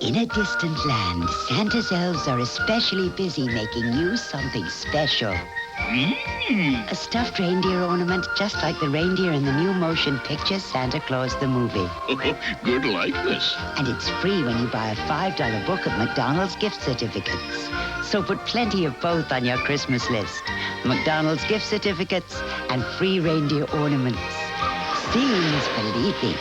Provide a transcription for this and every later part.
In a distant land, Santa's elves are especially busy making you something special. A stuffed reindeer ornament just like the reindeer in the new motion picture Santa Claus the Movie. Good likeness. And it's free when you buy a $5 book of McDonald's gift certificates. So put plenty of both on your Christmas list. McDonald's gift certificates and free reindeer ornaments. Seeing is believing.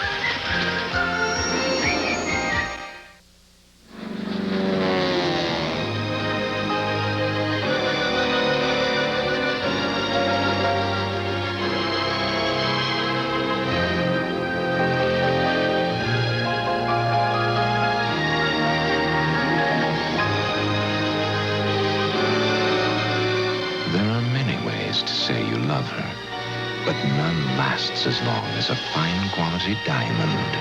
But none lasts as long as a fine quality diamond.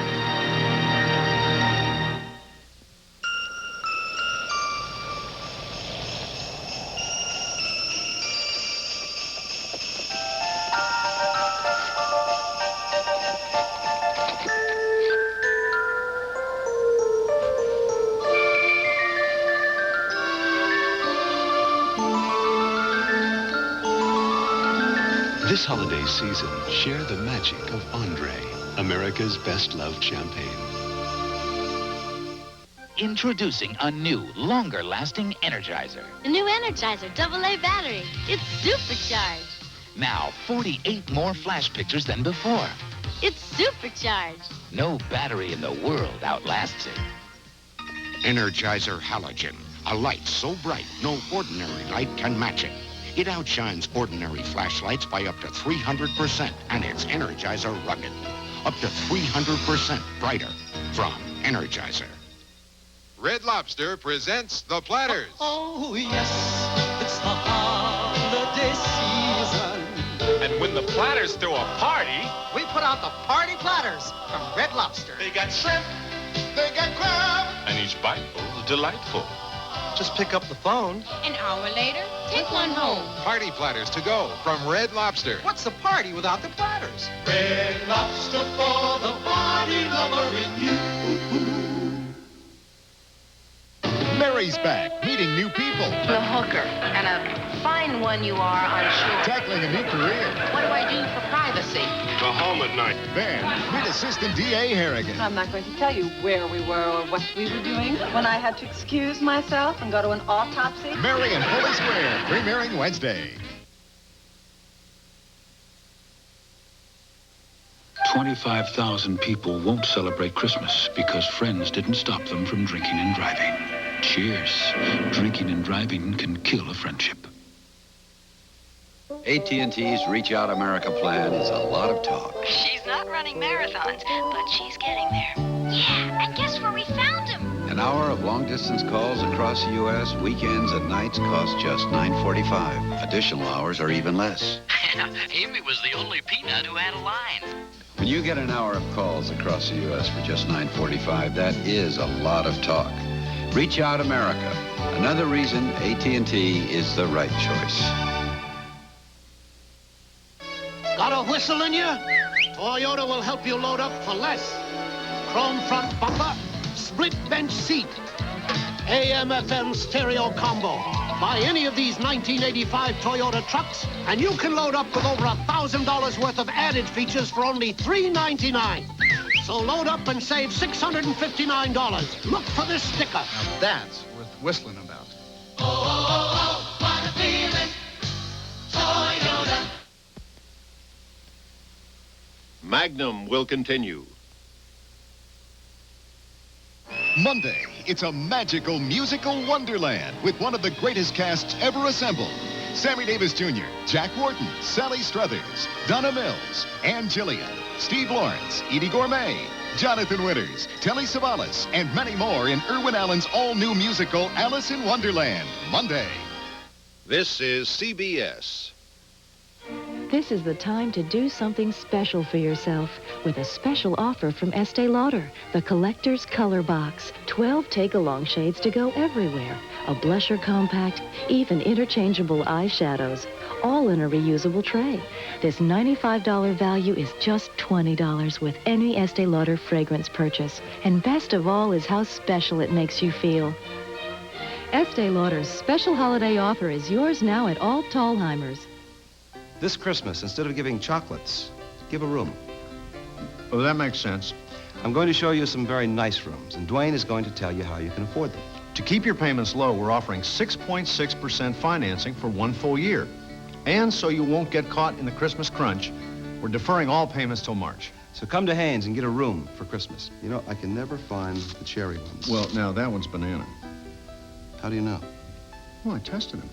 This holiday season, share the magic of André, America's best-loved champagne. Introducing a new, longer-lasting Energizer. The new Energizer AA battery. It's supercharged. Now, 48 more flash pictures than before. It's supercharged. No battery in the world outlasts it. Energizer Halogen. A light so bright, no ordinary light can match it. It outshines ordinary flashlights by up to 300%, and it's Energizer rugged. Up to 300% brighter from Energizer. Red Lobster presents the Platters. Oh, yes, it's the holiday season. And when the Platters throw a party, We put out the Party Platters from Red Lobster. they got shrimp, they got crab, and each bite is delightful. Just pick up the phone. An hour later, take one home. Party Platters to go from Red Lobster. What's the party without the platters? Red Lobster for the party lover in you. Mary's back, meeting new people. A hooker, and a fine one you are, I'm sure. Tackling a new career. What do I do for privacy? Go home at night. Then, meet Assistant D.A. Harrigan. I'm not going to tell you where we were or what we were doing when I had to excuse myself and go to an autopsy. Mary and Foley Square, premiering Wednesday. 25,000 people won't celebrate Christmas because friends didn't stop them from drinking and driving. Cheers. Drinking and driving can kill a friendship. AT&T's Reach Out America plan is a lot of talk. She's not running marathons, but she's getting there. Yeah, and guess where we found him? An hour of long-distance calls across the U.S., weekends and nights cost just $9.45. Additional hours are even less. Amy was the only peanut who had a line. When you get an hour of calls across the U.S. for just $9.45, that is a lot of talk. Reach Out America. Another reason AT&T is the right choice. Got a whistle in you? Toyota will help you load up for less. Chrome front bumper, split bench seat, AM/FM stereo combo. Buy any of these 1985 Toyota trucks, and you can load up with over $1,000 worth of added features for only $399. So load up and save $659. Look for this sticker. Now that's worth whistling about. Oh, oh, oh, what a feeling. Toyota. Magnum will continue. Monday, it's a magical musical wonderland with one of the greatest casts ever assembled. Sammy Davis Jr., Jack Warden, Sally Struthers, Donna Mills, Ann Gillian, Steve Lawrence, Edie Gourmet, Jonathan Winters, Telly Savalas, and many more in Irwin Allen's all-new musical Alice in Wonderland, Monday. This is CBS. This is the time to do something special for yourself with a special offer from Estée Lauder, the Collector's Color Box. 12 take-along shades to go everywhere. A blusher compact, even interchangeable eyeshadows, all in a reusable tray. This $95 value is just $20 with any Estée Lauder fragrance purchase. And best of all is how special it makes you feel. Estée Lauder's special holiday offer is yours now at all Thalhimers. This Christmas, instead of giving chocolates, give a room. Oh, that makes sense. I'm going to show you some very nice rooms, and Dwayne is going to tell you how you can afford them. To keep your payments low, we're offering 6.6% financing for 1 full year. And so you won't get caught in the Christmas crunch, we're deferring all payments till March. So come to Haynes and get a room for Christmas. You know, I can never find the cherry ones. Well, now, that one's banana. How do you know? Well, I tested them.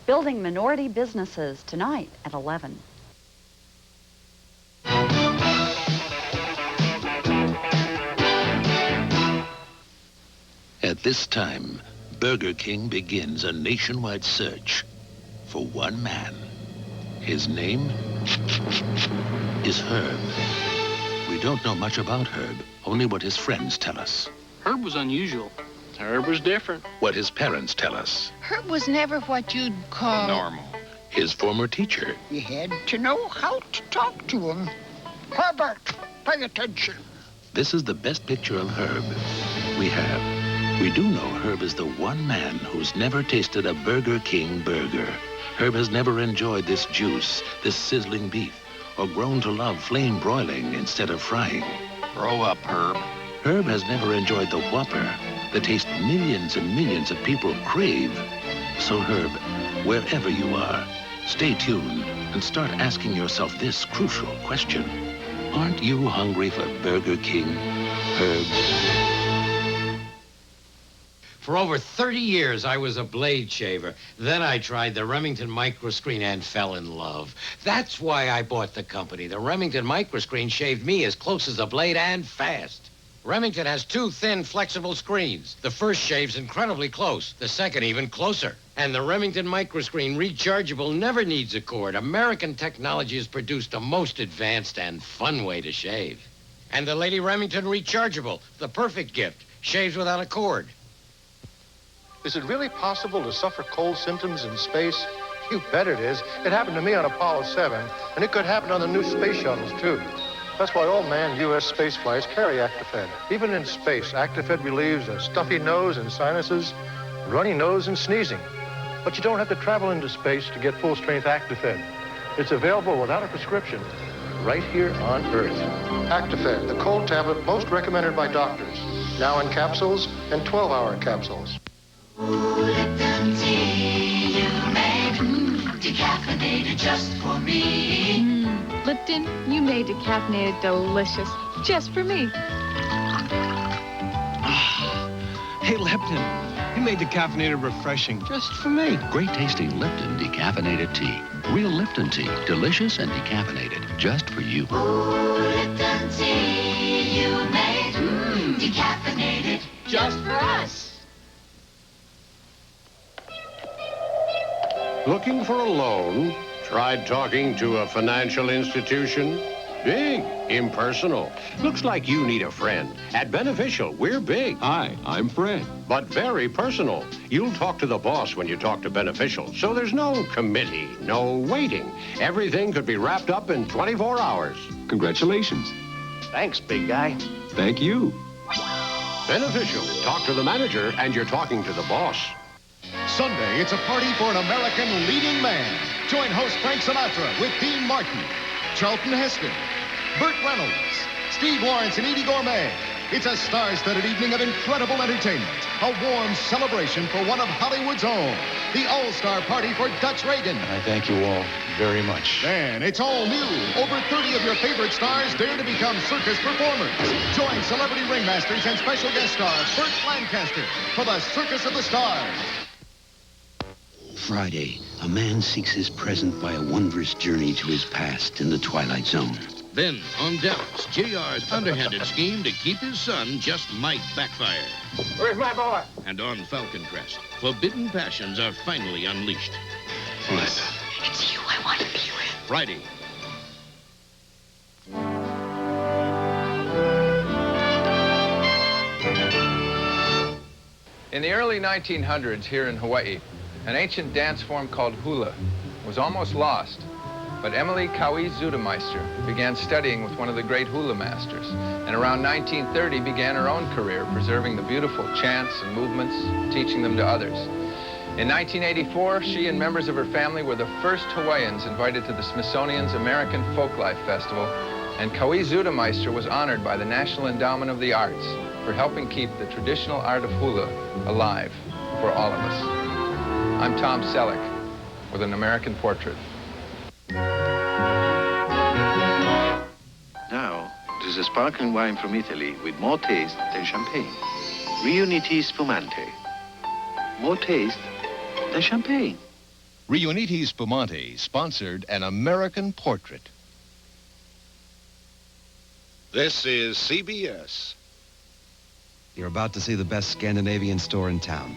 Building Minority Businesses tonight at 11. At this time, Burger King begins a nationwide search for one man. His name is Herb. We don't know much about Herb, only what his friends tell us. Herb was unusual. Herb was different. What his parents tell us. Herb was never what you'd call... normal. His former teacher. You had to know how to talk to him. Herbert, pay attention. This is the best picture of Herb we have. We do know Herb is the one man who's never tasted a Burger King burger. Herb has never enjoyed this juice, this sizzling beef, or grown to love flame broiling instead of frying. Grow up, Herb. Herb has never enjoyed the Whopper, the taste millions and millions of people crave. So Herb, wherever you are, stay tuned and start asking yourself this crucial question. Aren't you hungry for Burger King, Herb? For over 30 years, I was a blade shaver. Then I tried the Remington microscreen and fell in love. That's why I bought the company. The Remington microscreen shaved me as close as a blade and fast. Remington has 2 thin, flexible screens. The first shaves incredibly close, the second even closer. And the Remington microscreen rechargeable never needs a cord. American technology has produced a most advanced and fun way to shave. And the Lady Remington rechargeable, the perfect gift, shaves without a cord. Is it really possible to suffer cold symptoms in space? You bet it is. It happened to me on Apollo 7, and it could happen on the new space shuttles, too. That's why all manned U.S. space flights carry Actifed. Even in space, Actifed relieves a stuffy nose and sinuses, runny nose and sneezing. But you don't have to travel into space to get full-strength Actifed. It's available without a prescription right here on Earth. Actifed, the cold tablet most recommended by doctors. Now in capsules and 12-hour capsules. Lipton tea you made, decaffeinated just for me. Lipton, you made decaffeinated delicious, just for me. Hey, Lipton, you made decaffeinated refreshing, just for me. Great tasting Lipton decaffeinated tea. Real Lipton tea, delicious and decaffeinated, just for you. Lipton tea you made, decaffeinated just for us. Looking for a loan? Tried talking to a financial institution? Big, impersonal. Looks like you need a friend. At Beneficial, we're big. Hi, I'm Fred. But very personal. You'll talk to the boss when you talk to Beneficial, so there's no committee, no waiting. Everything could be wrapped up in 24 hours. Congratulations. Thanks, big guy. Thank you. Beneficial. Talk to the manager, and you're talking to the boss. Sunday, it's a party for an American leading man. Join host Frank Sinatra with Dean Martin, Charlton Heston, Burt Reynolds, Steve Lawrence, and Edie Gourmet. It's a star-studded evening of incredible entertainment. A warm celebration for one of Hollywood's own. The all-star party for Dutch Reagan. I thank you all very much. And it's all new. Over 30 of your favorite stars dare to become circus performers. Join celebrity ringmasters and special guest star Burt Lancaster for the Circus of the Stars. Friday, a man seeks his present by a wondrous journey to his past in the Twilight Zone. Then, on Dallas, JR's underhanded scheme to keep his son just might backfire. Where's my boy? And on Falcon Crest, forbidden passions are finally unleashed. What? It's you I want to be with. Friday. In the early 1900s here in Hawaii, an ancient dance form called hula was almost lost, but Emily Kauai Zudemeister began studying with one of the great hula masters, and around 1930 began her own career preserving the beautiful chants and movements, teaching them to others. In 1984, she and members of her family were the first Hawaiians invited to the Smithsonian's American Folklife Festival, and Kauai Zudemeister was honored by the National Endowment of the Arts for helping keep the traditional art of hula alive for all of us. I'm Tom Selleck with an American portrait. Now, this is sparkling wine from Italy with more taste than champagne. Riunite Spumante. More taste than champagne. Riunite Spumante sponsored an American portrait. This is CBS. You're about to see the best Scandinavian store in town.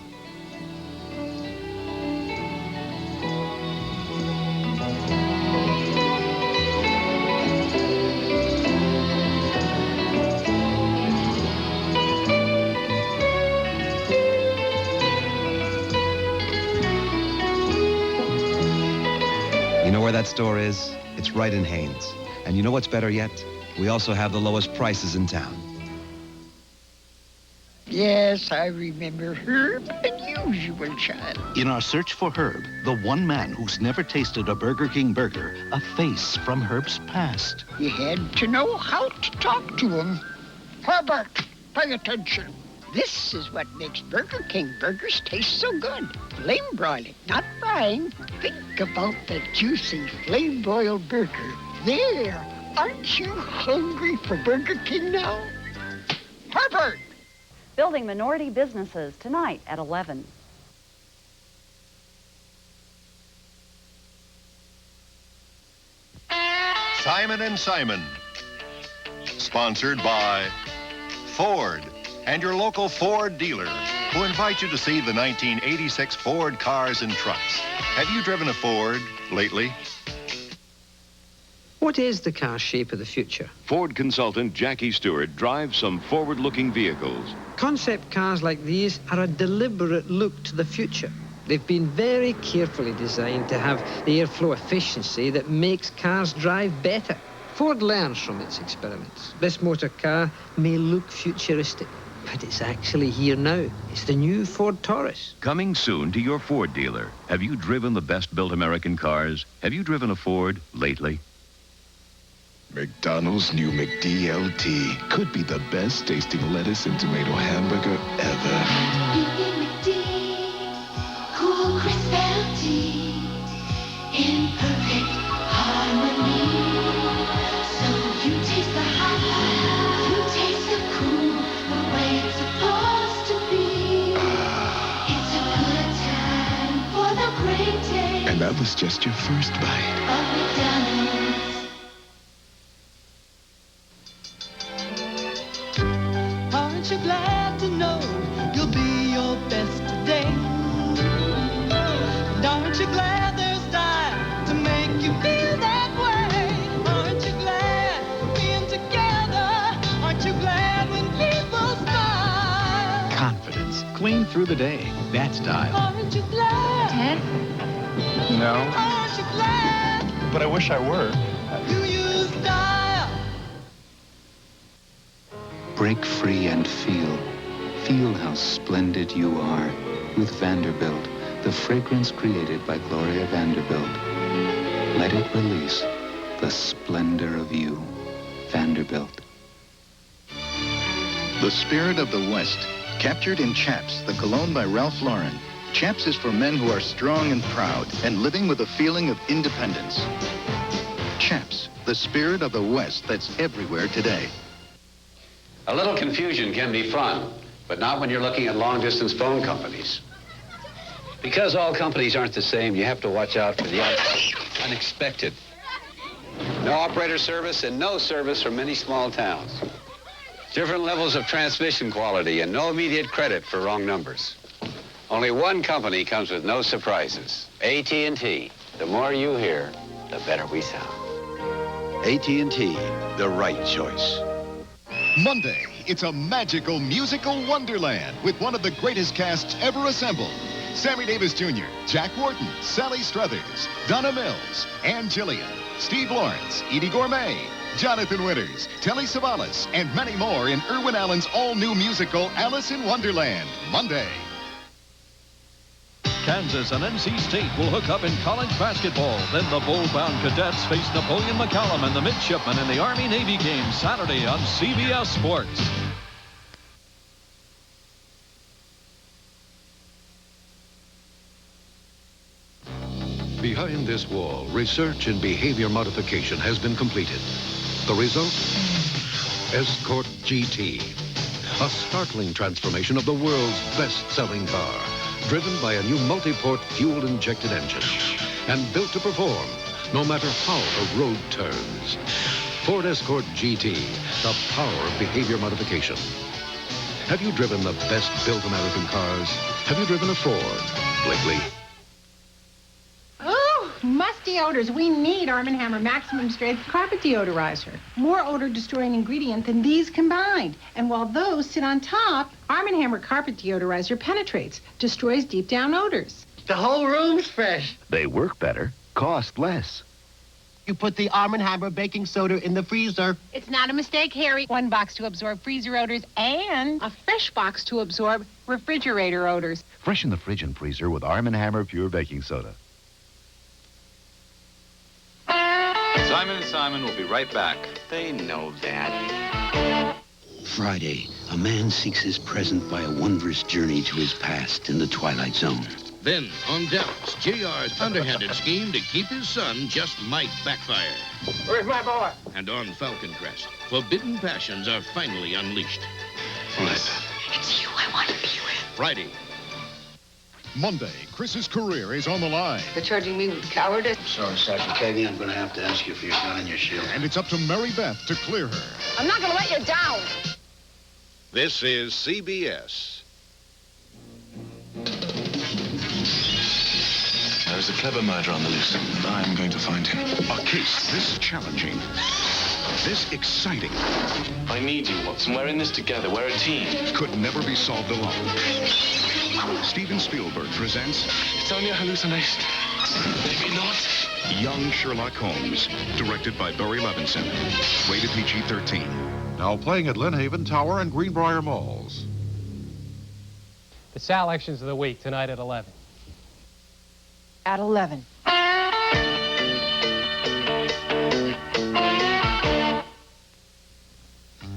You know where that store is? It's right in Haynes. And you know what's better yet? We also have the lowest prices in town. Yes, I remember Herb, unusual child. In our search for Herb, the one man who's never tasted a Burger King burger, a face from Herb's past. You had to know how to talk to him. Herbert, pay attention. This is what makes Burger King burgers taste so good. Flame broiling, not frying. Think about that juicy flame broiled burger. There, aren't you hungry for Burger King now? Herbert! Building Minority Businesses tonight at 11. Simon & Simon. Sponsored by Ford and your local Ford dealer, who invite you to see the 1986 Ford cars and trucks. Have you driven a Ford lately? What is the car shape of the future? Ford consultant Jackie Stewart drives some forward-looking vehicles. Concept cars like these are a deliberate look to the future. They've been very carefully designed to have the airflow efficiency that makes cars drive better. Ford learns from its experiments. This motor car may look futuristic, but it's actually here now. It's the new Ford Taurus. Coming soon to your Ford dealer. Have you driven the best-built American cars? Have you driven a Ford lately? McDonald's new McDLT could be the best tasting lettuce and tomato hamburger ever. Cool, crisp, healthy, in perfect harmony. So you taste the hot, you taste the cool, the way it's supposed to be. It's a good time for the great day. And that was just your first bite. Of McDonald's. Aren't you glad to know you'll be your best today? And aren't you glad there's time to make you feel that way? Aren't you glad being together? Aren't you glad when people smile? Confidence. Clean through the day. That's style. Aren't you glad? Ted? No. Aren't you glad? But I wish I were. You use style. Break free and feel. Feel how splendid you are with Vanderbilt, the fragrance created by Gloria Vanderbilt. Let it release the splendor of you. Vanderbilt. The spirit of the West, captured in Chaps, the cologne by Ralph Lauren. Chaps is for men who are strong and proud and living with a feeling of independence. Chaps, the spirit of the West that's everywhere today. A little confusion can be fun, but not when you're looking at long-distance phone companies. Because all companies aren't the same, you have to watch out for the unexpected. No operator service and no service from many small towns. Different levels of transmission quality and no immediate credit for wrong numbers. Only one company comes with no surprises, AT&T. The more you hear, the better we sound. AT&T, the right choice. Monday, it's a magical musical wonderland with one of the greatest casts ever assembled. Sammy Davis Jr., Jack Wharton, Sally Struthers, Donna Mills, Ann Jillian, Steve Lawrence, Edie Gourmet, Jonathan Winters, Telly Savalas, and many more in Irwin Allen's all-new musical Alice in Wonderland, Monday. Kansas and NC State will hook up in college basketball. Then the bowl-bound cadets face Napoleon McCallum and the midshipmen in the Army-Navy game Saturday on CBS Sports. Behind this wall, research in behavior modification has been completed. The result? Escort GT. A startling transformation of the world's best-selling car. Driven by a new multi-port fuel-injected engine. And built to perform, no matter how the road turns. Ford Escort GT, the power of behavior modification. Have you driven the best-built American cars? Have you driven a Ford lately? Musty odors. We need Arm & Hammer Maximum Strength Carpet Deodorizer. More odor-destroying ingredient than these combined. And while those sit on top, Arm & Hammer Carpet Deodorizer penetrates, destroys deep-down odors. The whole room's fresh. They work better, cost less. You put the Arm & Hammer baking soda in the freezer. It's not a mistake, Harry. One box to absorb freezer odors and a fresh box to absorb refrigerator odors. Freshen the fridge and freezer with Arm & Hammer Pure Baking Soda. Simon & Simon will be right back. They know that. Friday, a man seeks his present by a wondrous journey to his past in the Twilight Zone. Then, on Dallas, JR's underhanded scheme to keep his son just might backfire. Where's my boy? And on Falcon Crest, forbidden passions are finally unleashed. What? It's you I want to be with. Friday. Monday, Chris's career is on the line. They're charging me with cowardice. Sorry, Sergeant Cagney, I'm going to have to ask you for your gun and your shield. And it's up to Mary Beth to clear her. I'm not going to let you down. This is CBS. There's a clever murderer on the loose, and I'm going to find him. A case this challenging, this exciting, I need you, Watson. We're in this together. We're a team. could never be solved alone. Steven Spielberg presents It's only a hallucination. Maybe not. Young Sherlock Holmes, directed by Barry Levinson. Rated PG-13. Now playing at Lynn Haven Tower and Greenbrier Malls. The Sal Actions of the Week tonight at 11. At 11.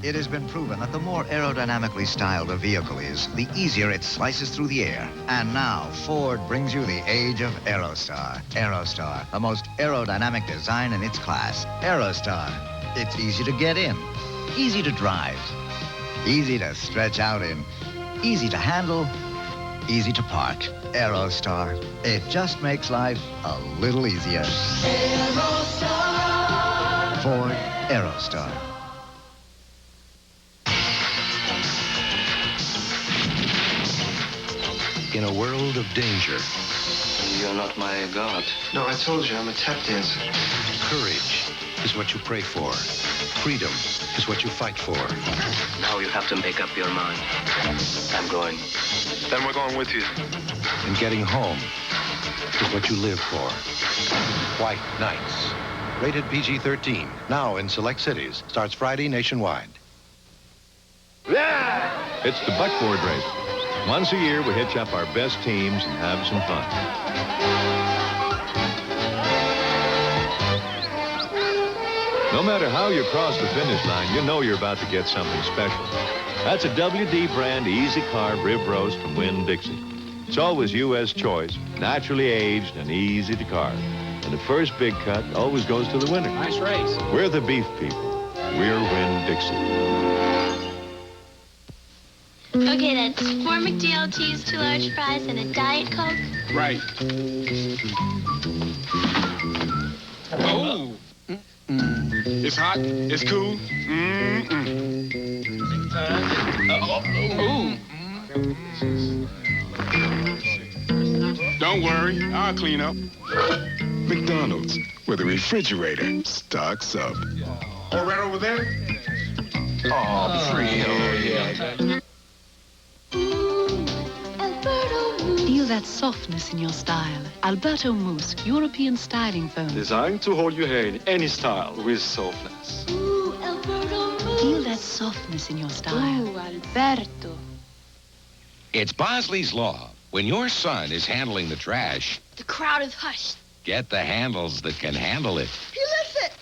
It has been proven that the more aerodynamically styled a vehicle is, the easier it slices through the air. And now, Ford brings you the age of Aerostar. Aerostar, the most aerodynamic design in its class. Aerostar. It's easy to get in, easy to drive, easy to stretch out in, easy to handle, easy to park. Aerostar. It just makes life a little easier. Aerostar. Ford Aerostar. In a world of danger, You're not my god. No, I told you, I'm a tap dancer. courage is what you pray for. Freedom is what you fight for. Now you have to make up your mind. I'm going. Then we're going with you. And getting home is what you live for. White Nights. Rated PG-13. Now in select cities. Starts Friday nationwide. It's the buckboard race. Once a year, we hitch up our best teams and have some fun. No matter how you cross the finish line, you know you're about to get something special. That's a WD brand easy carb rib roast from Winn-Dixie. It's always U.S. choice, naturally aged and easy to carve. And the first big cut always goes to the winner. Nice race. We're the beef people. We're Winn-Dixie. Okay, that's 4 McDLTs, 2 large fries, and a Diet Coke. Right. Oh! It's hot. It's cool. Don't worry. I'll clean up. McDonald's, where the refrigerator stocks up. Oh, right over there? Oh, pretty. Feel that softness in your style. Alberto Mousse, European styling foam. Designed to hold your hair in any style with softness. Feel that softness in your style. Alberto. It's Bosley's Law. When your son is handling the trash, The crowd is hushed. get the handles that can handle it. He lifts it.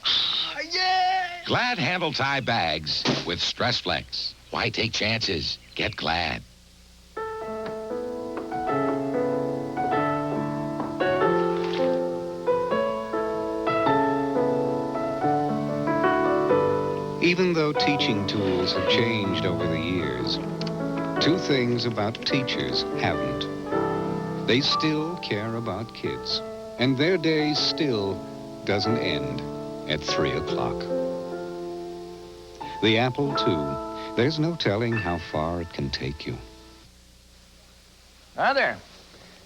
Yeah! Glad handle tie bags with Stress Flex. Why take chances? Get Glad. Even though teaching tools have changed over the years, two things about teachers haven't. They still care about kids, and their day still doesn't end at 3 o'clock. The Apple II, there's no telling how far it can take you. Hi there.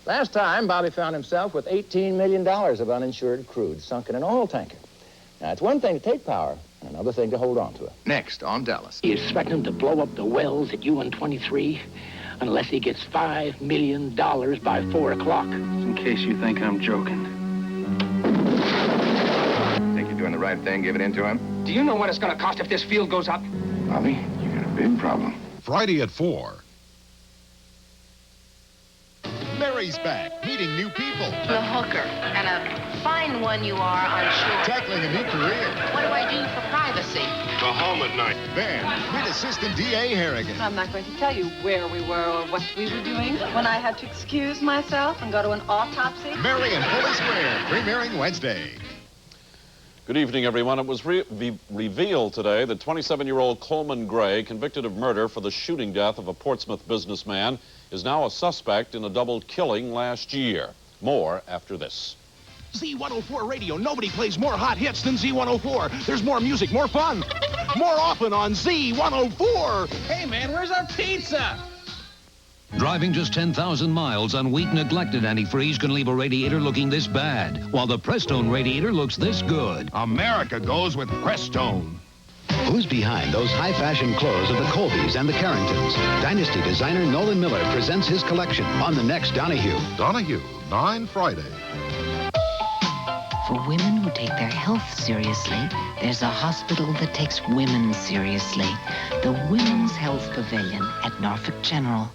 Last time, Bobby found himself with $18 million of uninsured crude sunk in an oil tanker. Now, it's one thing to take power, and another thing to hold on to it. Next on Dallas. You expect him to blow up the wells at UN-23 unless he gets $5 million by 4 o'clock. In case you think I'm joking. Think you're doing the right thing, giving in to him? Do you know what it's going to cost if this field goes up? Bobby, you got a big problem. Friday at 4. Mary's back, meeting new people. The hooker, and a fine one you are, I'm sure. Tackling a new career. What do I do for privacy? Go home at night. Then, meet Assistant D.A. Harrigan. I'm not going to tell you where we were or what we were doing when I had to excuse myself and go to an autopsy. Mary and Foley Square, premiering Wednesday. Good evening, everyone. It was revealed today that 27-year-old Coleman Gray, convicted of murder for the shooting death of a Portsmouth businessman, is now a suspect in a double killing last year. More after this. Z104 radio. Nobody plays more hot hits than Z104. There's more music, more fun, more often on Z104. Hey, man, where's our pizza? Driving just 10,000 miles on weak, neglected antifreeze can leave a radiator looking this bad, while the Prestone radiator looks this good. America goes with Prestone. Who's behind those high-fashion clothes of the Colbys and the Carringtons? Dynasty designer Nolan Miller presents his collection on the next Donahue. Donahue, 9 Friday. For women who take their health seriously, there's a hospital that takes women seriously. The Women's Health Pavilion at Norfolk General.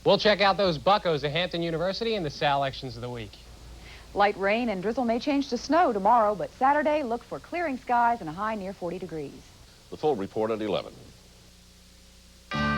We'll check out those buckos at Hampton University in the Selections of the week. Light rain and drizzle may change to snow tomorrow, but Saturday, look for clearing skies and a high near 40 degrees. The full report at 11.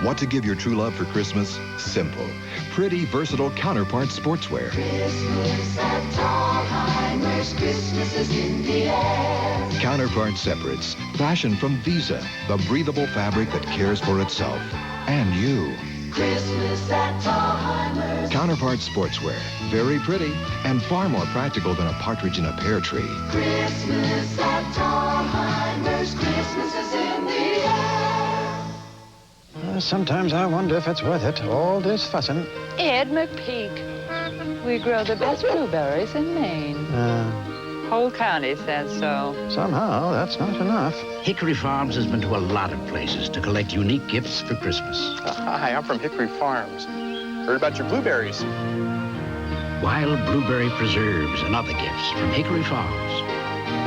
Want to give your true love for Christmas? Simple. Pretty, versatile counterpart sportswear. Christmas at Thalhimers, Christmas is in the air. Counterpart separates. Fashion from Visa, the breathable fabric that cares for itself. And you. Christmas at Thalhimers. Counterpart sportswear. Very pretty and far more practical than a partridge in a pear tree. Christmas at Thalhimers. Christmas is in the air. Sometimes I wonder if it's worth it, all this fussing. Ed McPeak. We grow the best blueberries in Maine. Whole county says so. Somehow, that's not enough. Hickory Farms has been to a lot of places to collect unique gifts for Christmas. Hi, I'm from Hickory Farms. Heard about your blueberries. Wild blueberry preserves and other gifts from Hickory Farms.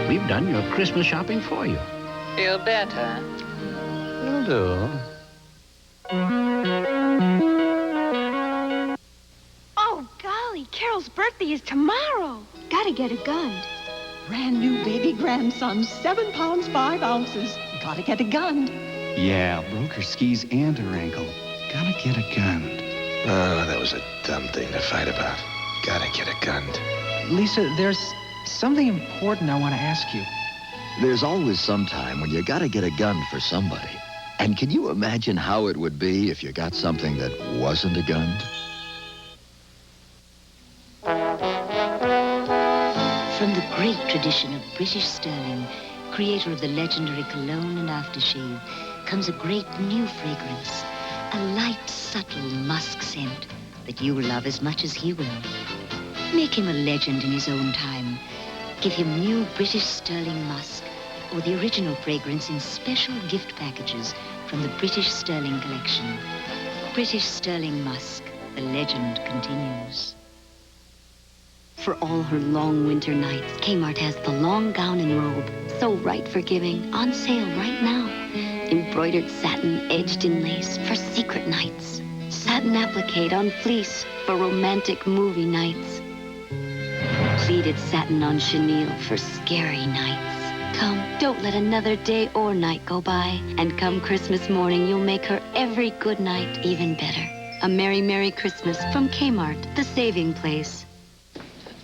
We've done your Christmas shopping for you. Feel better? Will do. Oh, golly, Carol's birthday is tomorrow. Gotta get a gun. Brand new baby grandson, 7 pounds, 5 ounces. Gotta get a gun. Yeah, broke her skis and her ankle. Gotta get a gun. Oh, that was a dumb thing to fight about. Gotta get a gun. Lisa, there's something important I want to ask you. There's always some time when you gotta get a gun for somebody. And can you imagine how it would be if you got something that wasn't a gun? From the great tradition of British Sterling, creator of the legendary cologne and aftershave, comes a great new fragrance. A light, subtle musk scent that you'll love as much as he will. Make him a legend in his own time. Give him new British Sterling Musk, or the original fragrance in special gift packages from the British Sterling collection. British Sterling Musk, the legend continues. For all her long winter nights, Kmart has the long gown and robe, so right for giving, on sale right now. Embroidered satin edged in lace for secret nights. Satin applique on fleece for romantic movie nights. Pleated satin on chenille for scary nights. Come, don't let another day or night go by. And come Christmas morning, you'll make her every good night even better. A Merry, Merry Christmas from Kmart, the saving place.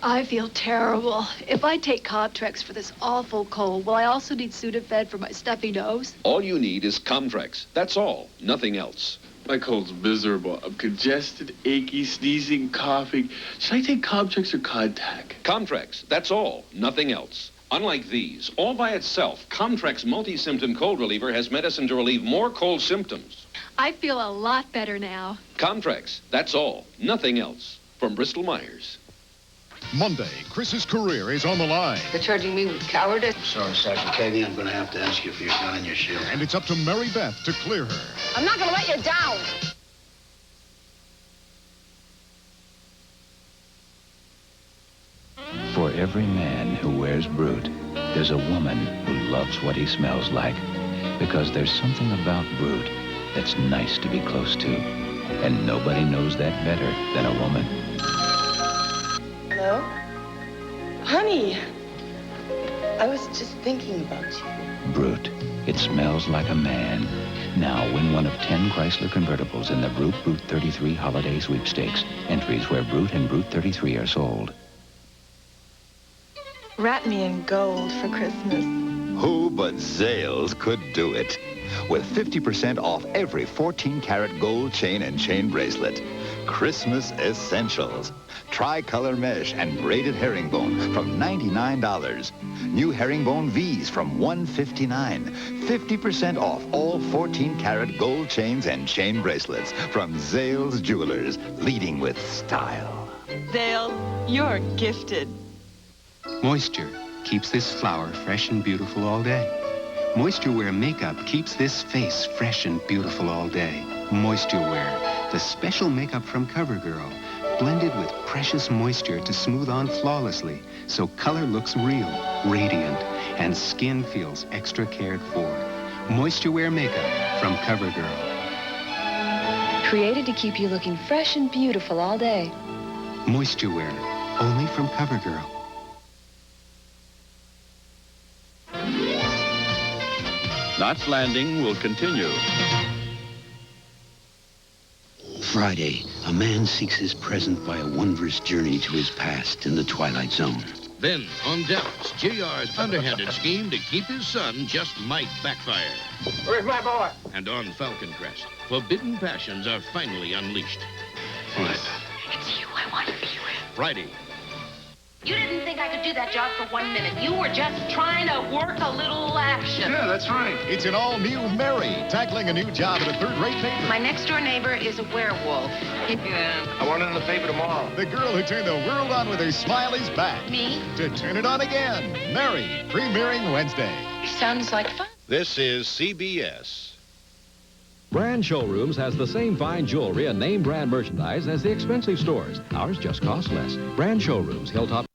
I feel terrible. If I take Comtrex for this awful cold, will I also need Sudafed for my stuffy nose? All you need is Comtrex. That's all. Nothing else. My cold's miserable. I'm congested, achy, sneezing, coughing. Should I take Comtrex or Contac? Comtrex. That's all. Nothing else. Unlike these, all by itself, Comtrex multi-symptom cold reliever has medicine to relieve more cold symptoms. I feel a lot better now. Comtrex. That's all. Nothing else. From Bristol Myers. Monday, Chris's career is on the line. They're charging me with cowardice. Sorry, Sergeant Cagney, I'm going to have to ask you for your gun and your shield. And it's up to Mary Beth to clear her. I'm not going to let you down. For every man who wears Brute, there's a woman who loves what he smells like. Because there's something about Brute that's nice to be close to. And nobody knows that better than a woman. Hello? Honey, I was just thinking about you. Brute. It smells like a man. Now win one of 10 Chrysler convertibles in the Brute 33 Holiday Sweepstakes. Entries where Brute and Brute 33 are sold. Wrap me in gold for Christmas. Who but Zales could do it? With 50% off every 14-karat gold chain and chain bracelet. Christmas essentials. Tricolor mesh and braided herringbone from $99. New herringbone V's from $159. 50% off all 14-karat gold chains and chain bracelets from Zales Jewelers, leading with style. Zales, you're gifted. Moisture keeps this flower fresh and beautiful all day. Moisture Wear makeup keeps this face fresh and beautiful all day. Moisture Wear, the special makeup from CoverGirl, blended with precious moisture to smooth on flawlessly, so color looks real, radiant, and skin feels extra cared for. Moisture Wear makeup from CoverGirl. Created to keep you looking fresh and beautiful all day. Moisture Wear, only from CoverGirl. Knots Landing will continue. Friday, a man seeks his present by a wondrous journey to his past in the Twilight Zone. Then, on Dallas, JR's underhanded scheme to keep his son just might backfire. Where's my boy? And on Falcon Crest, forbidden passions are finally unleashed. What? It's you I want to be with. Friday. You didn't think I could do that job for 1 minute. You were just trying to work a little action. Yeah, that's right. It's an all-new Mary, tackling a new job at a third-rate paper. My next-door neighbor is a werewolf. Yeah, I want it in the paper tomorrow. The girl who turned the world on with her smile is back. Me? To turn it on again. Mary, premiering Wednesday. Sounds like fun. This is CBS. Brand Showrooms has the same fine jewelry and name brand merchandise as the expensive stores. Ours just costs less. Brand Showrooms, Hilltop.